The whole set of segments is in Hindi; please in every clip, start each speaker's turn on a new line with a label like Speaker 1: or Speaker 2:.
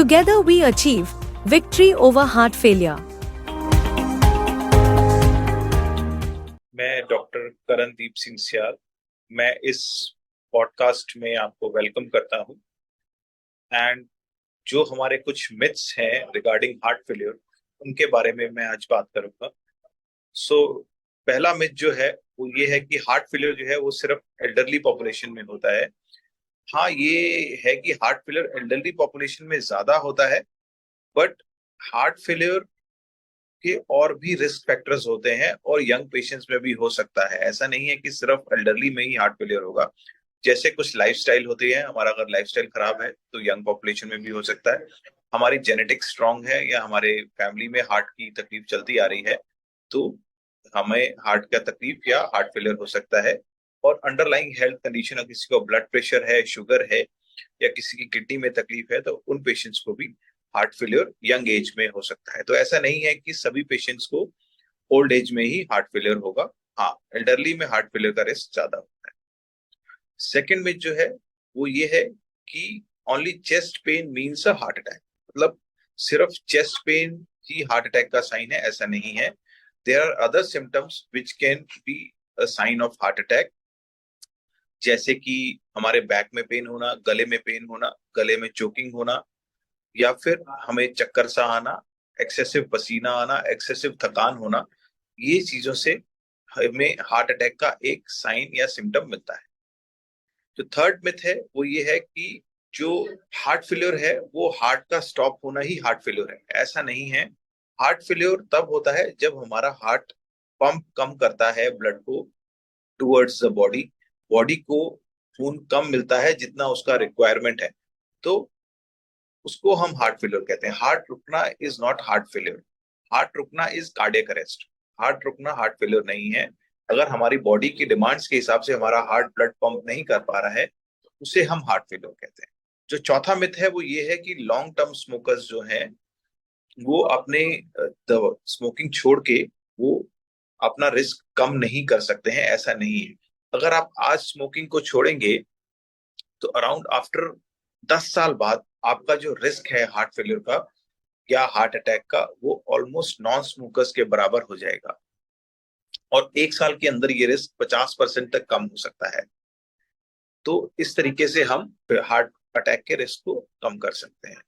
Speaker 1: Together we achieve victory over heart failure.
Speaker 2: मैं डॉक्टर करणदीप सिंह सियाल, मैं इस पॉडकास्ट में आपको वेलकम करता हूं। एंड जो हमारे कुछ मिथ्स हैं रिगार्डिंग हार्ट फेलियर, उनके बारे में मैं आज बात करूंगा। पहला मिथ जो है वो ये है कि हार्ट फेलियर जो है वो सिर्फ एल्डरली पॉपुलेशन में होता है। हाँ, ये है कि हार्ट फेलियर एल्डरली पॉपुलेशन में ज्यादा होता है, बट हार्ट फेलियर के और भी रिस्क फैक्टर्स होते हैं और यंग पेशेंट्स में भी हो सकता है। ऐसा नहीं है कि सिर्फ एल्डरली में ही हार्ट फेलियर होगा। जैसे कुछ लाइफस्टाइल होती है, हमारा अगर लाइफस्टाइल खराब है तो यंग पॉपुलेशन में भी हो सकता है। हमारी जेनेटिक्स स्ट्रांग है या हमारे फैमिली में हार्ट की तकलीफ चलती आ रही है तो हमें हार्ट का तकलीफ या हार्ट फेलियर हो सकता है। और अंडरलाइंग हेल्थ कंडीशन, अगर किसी को ब्लड प्रेशर है, शुगर है या किसी की किडनी में तकलीफ है तो उन पेशेंट्स को भी हार्ट फेलियर यंग एज में हो सकता है। तो ऐसा नहीं है कि सभी पेशेंट्स को ओल्ड एज में ही हार्ट फेलियर होगा। हाँ, एल्डरली में हार्ट फेलियर का रिस्क ज्यादा होता है। सेकेंड मिथ जो है वो ये है कि only chest pain means a heart attack, मतलब सिर्फ चेस्ट पेन ही हार्ट अटैक का साइन है, ऐसा नहीं है। There are other symptoms which can be a sign of heart attack, जैसे कि हमारे बैक में पेन होना, गले में पेन होना, गले में चोकिंग होना, या फिर हमें चक्कर सा आना, एक्सेसिव पसीना आना, एक्सेसिव थकान होना। ये चीजों से हमें हार्ट अटैक का एक साइन या सिम्टम मिलता है। जो थर्ड मिथ है वो ये है कि जो हार्ट फेलियर है वो हार्ट का स्टॉप होना ही हार्ट फेलियर है, ऐसा नहीं है। हार्ट फेलियर तब होता है जब हमारा हार्ट पंप कम करता है ब्लड को टुवर्ड्स द बॉडी, बॉडी को खून कम मिलता है जितना उसका रिक्वायरमेंट है, तो उसको हम हार्ट फेलियर कहते हैं। हार्ट रुकना is not heart failure, heart रुकना इज कार्डियक अरेस्ट। हार्ट रुकना हार्ट फेलियर नहीं है। अगर हमारी बॉडी की डिमांड्स के हिसाब से हमारा हार्ट ब्लड पंप नहीं कर पा रहा है उसे हम हार्ट फेलियर कहते हैं। जो चौथा मिथ है वो ये है कि लॉन्ग टर्म स्मोकर्स जो हैं वो अपने स्मोकिंग छोड़ के वो अपना रिस्क कम नहीं कर सकते हैं, ऐसा नहीं है। अगर आप आज स्मोकिंग को छोड़ेंगे तो अराउंड आफ्टर 10 साल बाद आपका जो रिस्क है हार्ट फेलियर का या हार्ट अटैक का वो ऑलमोस्ट नॉन स्मोकर्स के बराबर हो जाएगा, और 1 साल के अंदर ये रिस्क 50% तक कम हो सकता है। तो इस तरीके से हम हार्ट अटैक के रिस्क को कम कर सकते हैं।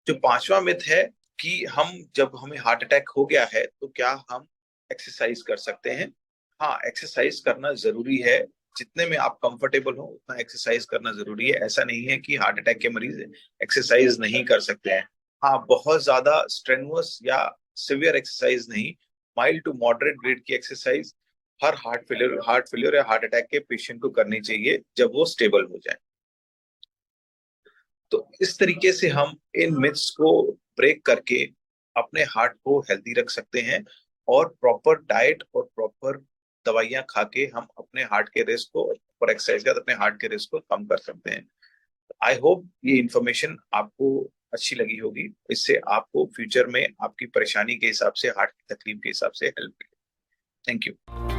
Speaker 2: जो पांचवा मिथ है कि हम जब हमें हार्ट अटैक हो गया है तो क्या हम एक्सरसाइज कर सकते हैं? हाँ, एक्सरसाइज करना जरूरी है। जितने में आप कंफर्टेबल हो उतना एक्सरसाइज करना जरूरी है। ऐसा नहीं है कि हार्ट अटैक के मरीज एक्सरसाइज नहीं कर सकते हैं। हाँ, बहुत ज्यादा स्ट्रेनुअस या सिवियर एक्सरसाइज नहीं, माइल्ड टू मॉडरेट ग्रेड की एक्सरसाइज हर हार्ट फेलियर या हार्ट अटैक के पेशेंट को करनी चाहिए जब वो स्टेबल हो जाए। तो इस तरीके से हम इन मिथ्स को ब्रेक करके अपने हार्ट को हेल्दी रख सकते हैं, और प्रॉपर डाइट और प्रॉपर दवाइयां खा के हम अपने हार्ट के रिस्क को और एक्सरसाइज के साथ अपने हार्ट के रिस्क को कम कर सकते हैं। आई होप ये इंफॉर्मेशन आपको अच्छी लगी होगी। इससे आपको फ्यूचर में आपकी परेशानी के हिसाब से, हार्ट की तकलीफ के हिसाब से हेल्प मिले। Thank you.